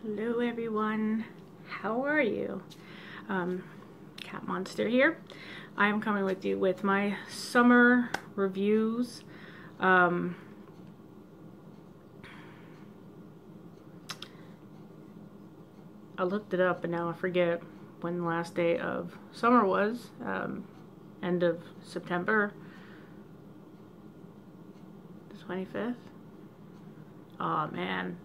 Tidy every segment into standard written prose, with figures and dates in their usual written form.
Hello everyone, how are you? Cat Monster here. I'm coming with you with my summer reviews. I looked it up and now I forget when the last day of summer was. End of September, the 25th. Oh man,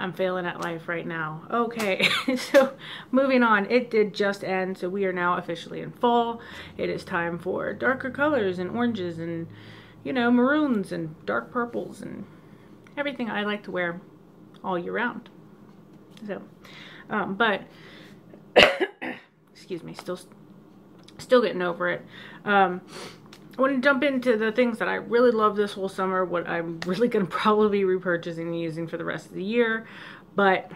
I'm failing at life right now. Okay, so moving on. It did just end, so we are now officially in fall. It is time for darker colors and oranges and, you know, maroons and dark purples and everything I like to wear all year round. So, but, excuse me, still getting over it. I want to jump into the things that I really love this whole summer, what I'm really going to probably be repurchasing and using for the rest of the year, but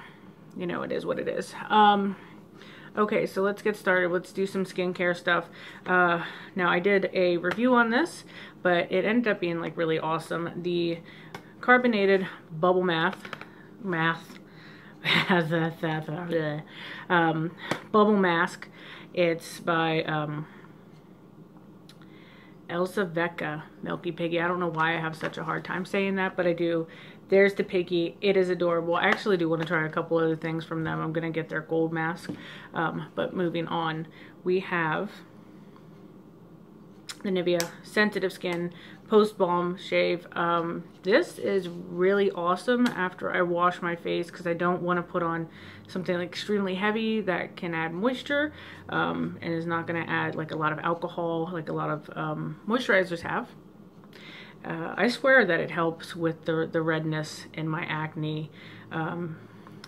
you know, it is what it is. Okay, so let's get started. Let's do some skincare stuff. Now I did a review on this, but it ended up being like really awesome. The carbonated bubble bubble mask. It's by Elizavecca, Milky Piggy. I don't know why I have such a hard time saying that, but I do. There's the Piggy. It is adorable. I actually do want to try a couple other things from them. I'm going to get their gold mask. But moving on, we have the Nivea Sensitive Skin Post Balm Shave. This is really awesome after I wash my face because I don't want to put on something like extremely heavy that can add moisture and is not going to add like a lot of alcohol like a lot of moisturizers have. I swear that it helps with the redness in my acne, and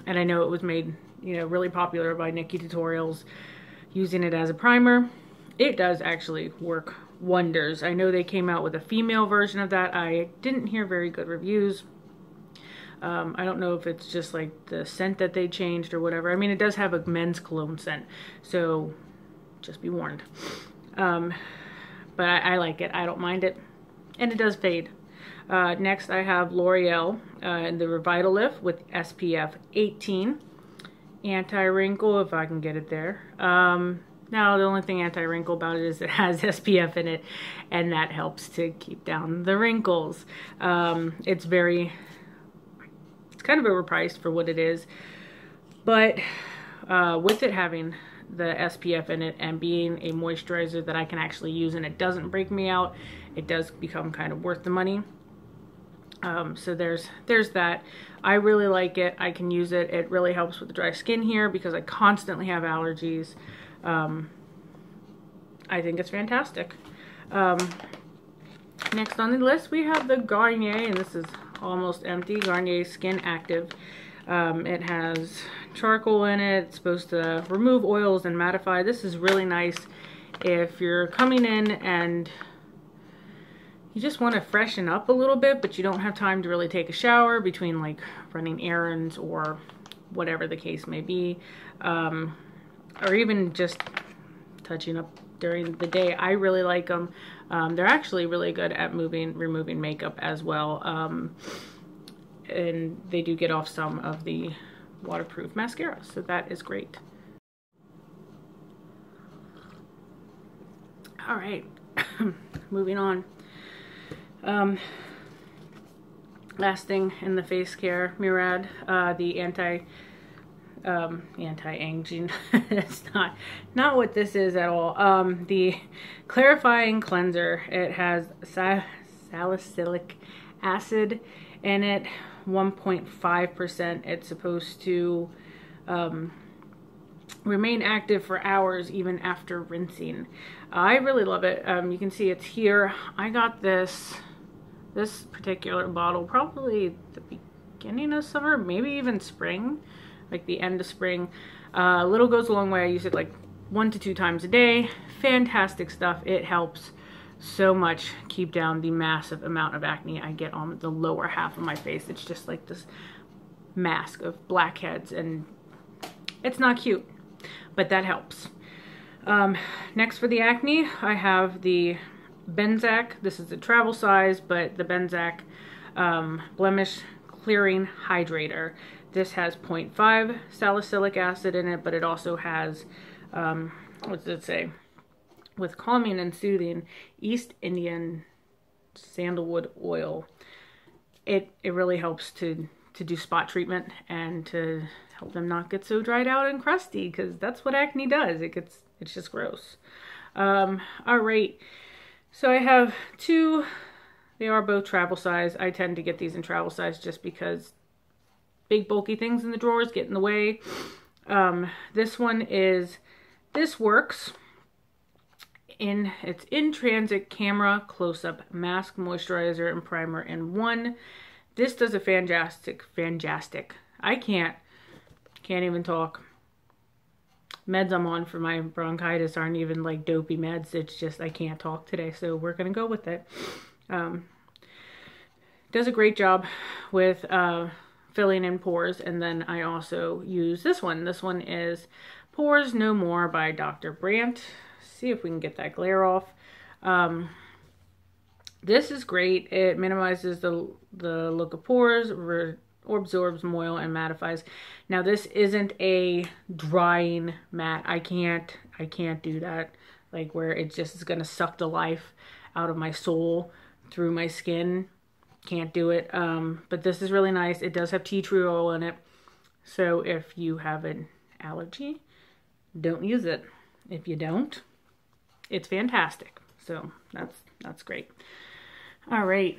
I know it was made, you know, really popular by Nikki Tutorials using it as a primer. It does actually work wonders. I know they came out with a female version of that. I didn't hear very good reviews. I don't know if it's just like the scent that they changed or whatever. I mean, it does have a men's cologne scent, so just be warned. But I like it. I don't mind it. And it does fade. Next, I have L'Oreal the Revitalift with SPF 18. Anti-wrinkle, if I can get it there. Now, the only thing anti-wrinkle about it is it has SPF in it, and that helps to keep down the wrinkles. It's kind of overpriced for what it is, but with it having the SPF in it and being a moisturizer that I can actually use and it doesn't break me out, it does become kind of worth the money. So there's that. I really like it. I can use it. It really helps with the dry skin here because I constantly have allergies. I think it's fantastic. Next on the list we have the Garnier, and this is almost empty, Garnier Skin Active. It has charcoal in it. It's supposed to remove oils and mattify. This is really nice if you're coming in and you just want to freshen up a little bit, but you don't have time to really take a shower between like running errands or whatever the case may be, or even just touching up during the day. I really like them. They're actually really good at removing makeup as well. And they do get off some of the waterproof mascara, so that is great. All right, moving on. Last thing in the face care, Murad, the anti-aging. It's not what this is at all. The clarifying cleanser. It has salicylic acid in it, 1.5%. It's supposed to remain active for hours even after rinsing. I really love it. You can see it's here. I got this particular bottle probably the beginning of summer, maybe even spring, like the end of spring. Little goes a long way. I use it like 1 to 2 times a day. Fantastic stuff. It helps so much keep down the massive amount of acne I get on the lower half of my face. It's just like this mask of blackheads, and it's not cute, but that helps. Next for the acne, I have the Benzac. This is the travel size, but the Benzac blemish Clearing Hydrator. This has 0.5 salicylic acid in it, but it also has, what does it say? With calming and soothing East Indian sandalwood oil. It really helps to do spot treatment and to help them not get so dried out and crusty, because that's what acne does. It's just gross. All right, so I have two. They are both travel size. I tend to get these in travel size just because big bulky things in the drawers get in the way. This one is This Works. It's in transit camera close-up mask, moisturizer, and primer in one. This does a fantastic. I can't even talk. Meds I'm on for my bronchitis aren't even like dopey meds. It's just I can't talk today, so we're gonna go with it. Does a great job with filling in pores, and then I also use this one. This one is Pores No More by Dr. Brandt. See if we can get that glare off. This is great. It minimizes the look of pores, absorbs moil, and mattifies. Now this isn't a drying matte. I can't do that, like where it just is gonna suck the life out of my soul through my skin. Can't do it. But this is really nice. It does have tea tree oil in it, so if you have an allergy, don't use it. If you don't, it's fantastic. So that's great. All right,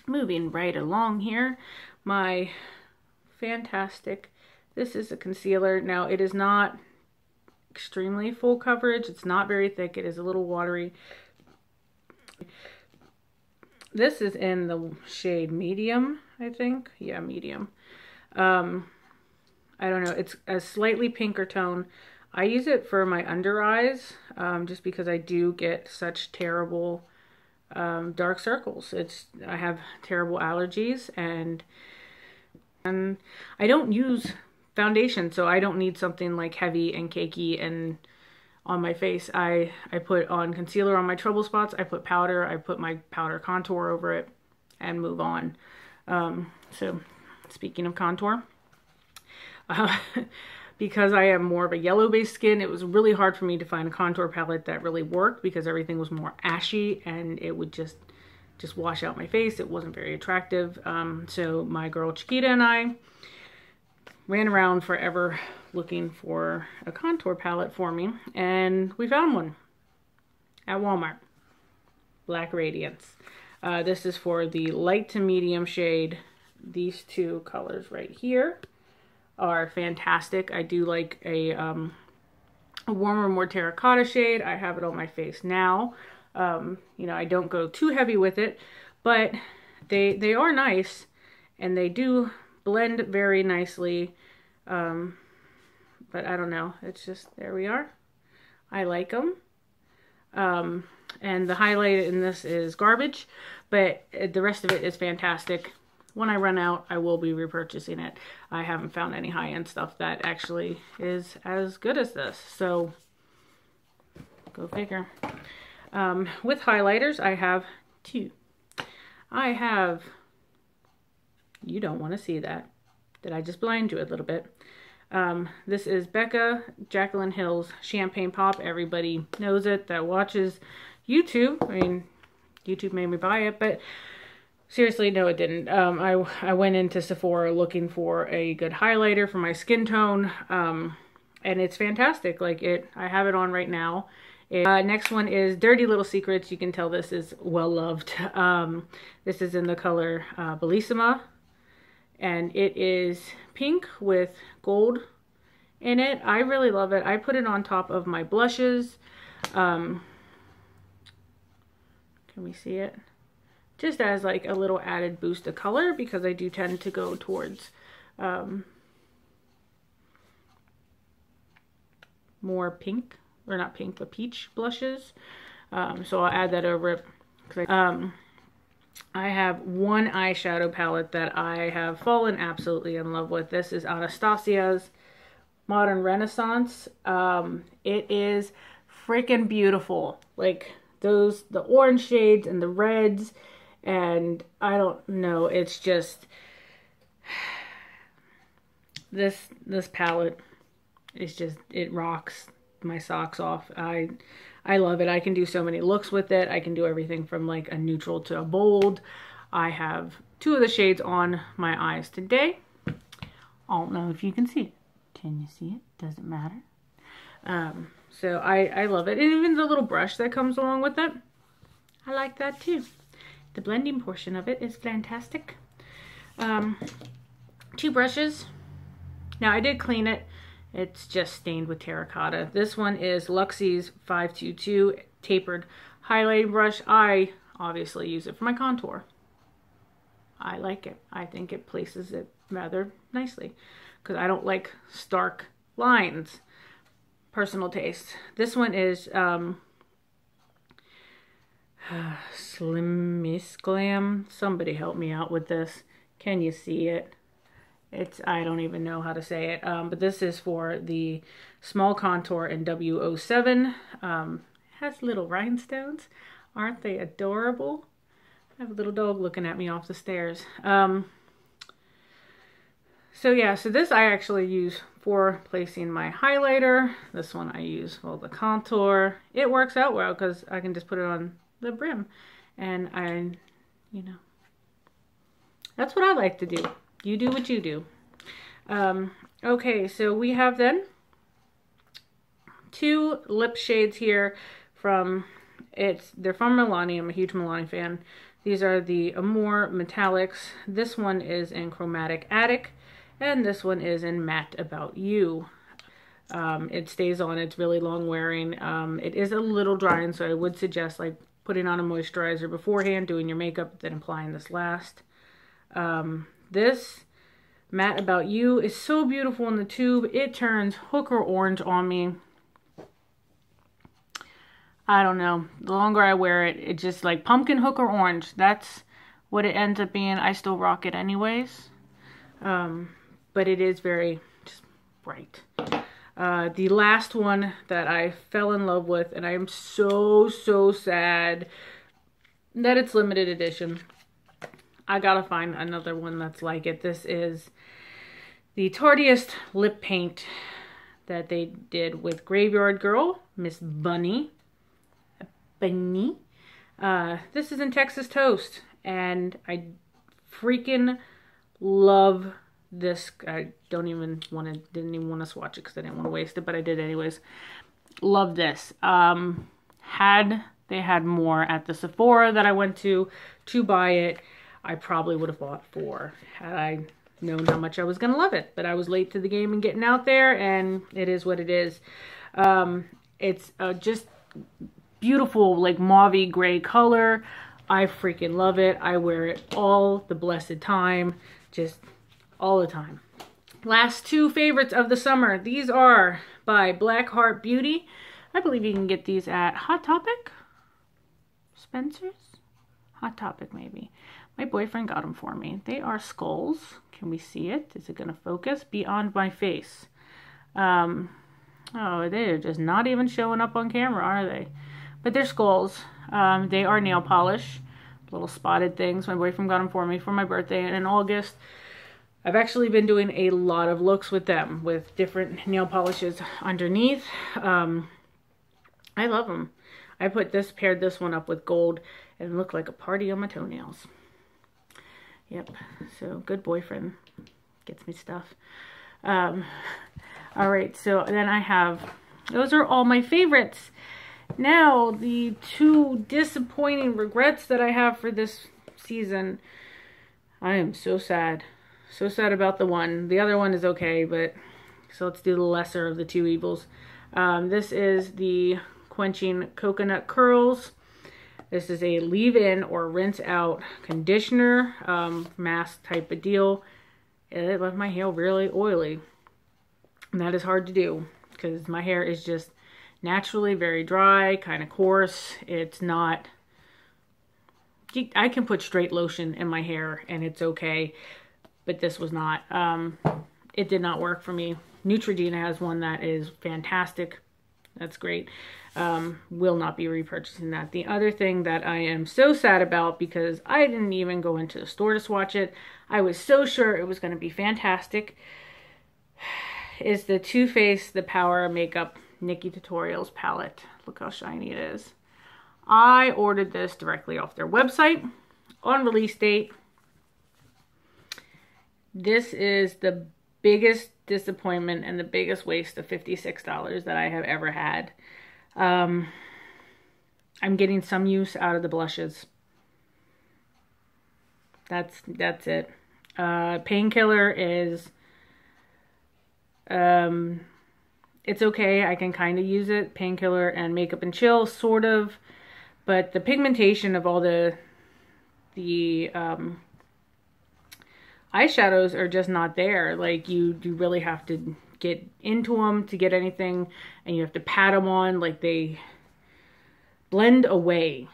moving right along here, my fantastic, this is a concealer. Now it is not extremely full coverage. It's not very thick. It is a little watery. This is in the shade medium, I think. Yeah, medium. I don't know. It's a slightly pinker tone. I use it for my under eyes, just because I do get such terrible dark circles. I have terrible allergies, and I don't use foundation, so I don't need something like heavy and cakey and on my face. I put on concealer on my trouble spots. I put powder. I put my powder contour over it and move on. So speaking of contour, because I am more of a yellow based skin, it was really hard for me to find a contour palette that really worked, because everything was more ashy and it would just wash out my face. It wasn't very attractive. So my girl Chiquita and I ran around forever looking for a contour palette for me, and we found one at Walmart. Black Radiance. This is for the light to medium shade. These two colors right here are fantastic. I do like a warmer, more terracotta shade. I have it on my face now. You know, I don't go too heavy with it, but they are nice, and they do blend very nicely. But I don't know. It's just, there we are. I like them. And the highlight in this is garbage, but the rest of it is fantastic. When I run out, I will be repurchasing it. I haven't found any high-end stuff that actually is as good as this, so go figure. With highlighters, I have two. I have, you don't want to see that. Did I just blind you a little bit? This is Becca Jaclyn Hill's Champagne Pop. Everybody knows it that watches YouTube. I mean, YouTube made me buy it, but seriously, no, it didn't. I went into Sephora looking for a good highlighter for my skin tone, and it's fantastic. Like I have it on right now. Next one is Dirty Little Secrets. You can tell this is well loved. This is in the color Bellissima, and it is pink with gold in it. I really love it. I put it on top of my blushes. Can we see it? Just as like a little added boost of color, because I do tend to go towards more pink, or not pink, but peach blushes. So I'll add that over it. I have one eyeshadow palette that I have fallen absolutely in love with. This is Anastasia's Modern Renaissance. It is freaking beautiful. Like the orange shades and the reds And I don't know, it's just this palette is just, it rocks my socks off. I love it. I can do so many looks with it. I can do everything from like a neutral to a bold. I have 2 of the shades on my eyes today. I don't know if you can see it. Can you see it? Doesn't matter. So I love it. And even the little brush that comes along with it, I like that too. The blending portion of it is fantastic. 2 brushes. Now I did clean it. It's just stained with terracotta. This one is Luxie's 522 tapered highlighting brush. I obviously use it for my contour. I like it. I think it places it rather nicely because I don't like stark lines. Personal taste. This one is Slmissglam. Somebody help me out with this. Can you see it? I don't even know how to say it. But this is for the small contour in W07. It has little rhinestones. Aren't they adorable? I have a little dog looking at me off the stairs. So yeah, so this I actually use for placing my highlighter. This one I use for the contour. It works out well because I can just put it on the brim. And you know, that's what I like to do. You do what you do. Okay, so we have then 2 lip shades here from, they're from Milky. I'm a huge Milky fan. These are the Amore Metallics. This one is in Chromatic Attic, and this one is in Matte About You. It stays on, it's really long wearing. It is a little drying, so I would suggest like putting on a moisturizer beforehand, doing your makeup, then applying this last. This Matte About You is so beautiful in the tube. It turns hooker orange on me. I don't know. The longer I wear it, it's just like pumpkin hooker orange. That's what it ends up being. I still rock it anyways. But it is very just bright. The last one that I fell in love with, and I am so sad that it's limited edition. I gotta find another one that's like it. This is the Tardiest lip paint that they did with Graveyard Girl, Miss Bunny. This is in Texas Toast, and I freaking love this. I didn't even want to swatch it because I didn't want to waste it, but I did anyways. Love this. They had more at the Sephora that I went to buy it. I probably would have bought 4 had I known how much I was going to love it. But I was late to the game and getting out there, and it is what it is. It's just beautiful, like mauve gray color. I freaking love it. I wear it all the blessed time, just all the time. Last 2 favorites of the summer. These are by Blackheart Beauty. I believe you can get these at Hot Topic, Spencer's, Hot Topic maybe. My boyfriend got them for me. They are skulls. Can we see it? Is it going to focus? Beyond My Face. Oh, they're just not even showing up on camera, are they? But they're skulls. They are nail polish. Little spotted things. My boyfriend got them for me for my birthday in August. I've actually been doing a lot of looks with them, with different nail polishes underneath. I love them. I paired this one up with gold and it looked like a party on my toenails. Yep, so good boyfriend gets me stuff. All right, so then I have, those are all my favorites. Now, the 2 disappointing regrets that I have for this season. I am so sad. So sad about the one. The other one is okay, but so let's do the lesser of the 2 evils. This is the Quenching Coconut Curls. This is a leave-in or rinse-out conditioner, mask type of deal. It left my hair really oily. And that is hard to do because my hair is just naturally very dry, kind of coarse. It's not... I can put straight lotion in my hair and it's okay, but this was not. It did not work for me. Neutrogena has one that is fantastic. That's great. Will not be repurchasing that. The other thing that I am so sad about, because I didn't even go into the store to swatch it, I was so sure it was going to be fantastic, is the Too Faced The Power Makeup Nikkie Tutorials palette. Look how shiny it is. I ordered this directly off their website on release date. This is the biggest disappointment and the biggest waste of $56 that I have ever had. I'm getting some use out of the blushes. That's it. Painkiller is, it's okay. I can kind of use it. Painkiller and Makeup and Chill, sort of. But the pigmentation of all the eyeshadows are just not there. Like, you really have to get into them to get anything, and you have to pat them on. Like, they blend away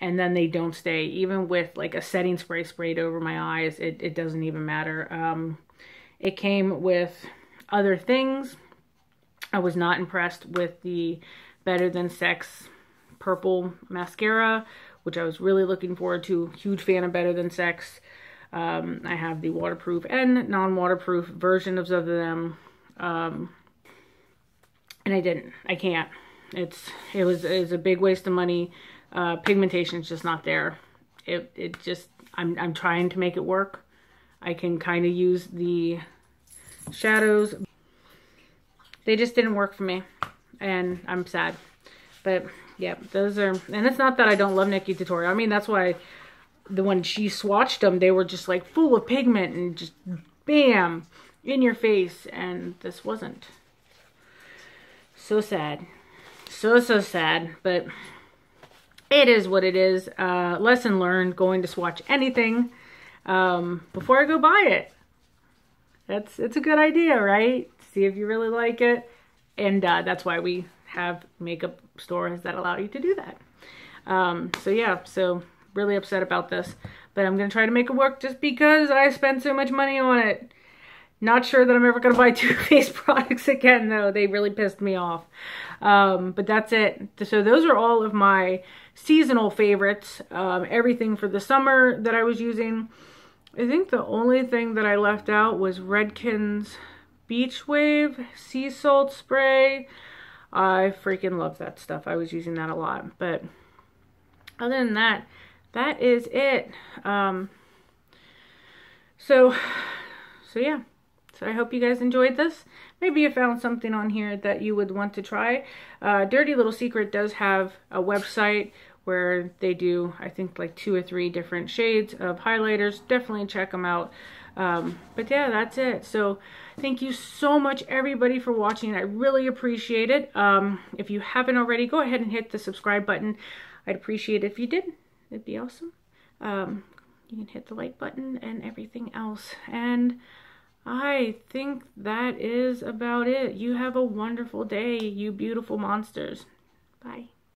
and then they don't stay. Even with like a setting spray sprayed over my eyes, it doesn't even matter. It came with other things. I was not impressed with the Better Than Sex purple mascara, which I was really looking forward to. Huge fan of Better Than Sex. I have the waterproof and non-waterproof version of them. And I can't. It was a big waste of money. Pigmentation is just not there. It just, I'm trying to make it work. I can kind of use the shadows. They just didn't work for me, and I'm sad. But yeah, those are, and it's not that I don't love Nikkie Tutorial. I mean, that's why when she swatched them, they were just like full of pigment and just bam in your face, and this wasn't. So sad. So sad, but it is what it is. Lesson learned, going to swatch anything before I go buy it. It's a good idea, right? See if you really like it. And that's why we have makeup stores that allow you to do that. So yeah, so really upset about this, but I'm gonna try to make it work just because I spent so much money on it. Not sure that I'm ever gonna buy Too Faced products again, though. They really pissed me off. But that's it. So those are all of my seasonal favorites. Everything for the summer that I was using. I think the only thing that I left out was Redken's Beach Wave Sea Salt Spray. I freaking love that stuff. I was using that a lot. But other than that, that is it. So yeah. So I hope you guys enjoyed this. Maybe you found something on here that you would want to try. Dirty Little Secret does have a website where they do, I think, like 2 or 3 different shades of highlighters. Definitely check them out. But yeah, that's it. So thank you so much, everybody, for watching. I really appreciate it. If you haven't already, go ahead and hit the subscribe button. I'd appreciate it if you did. It'd be awesome. You can hit the like button and everything else. And I think that is about it. You have a wonderful day, you beautiful monsters. Bye.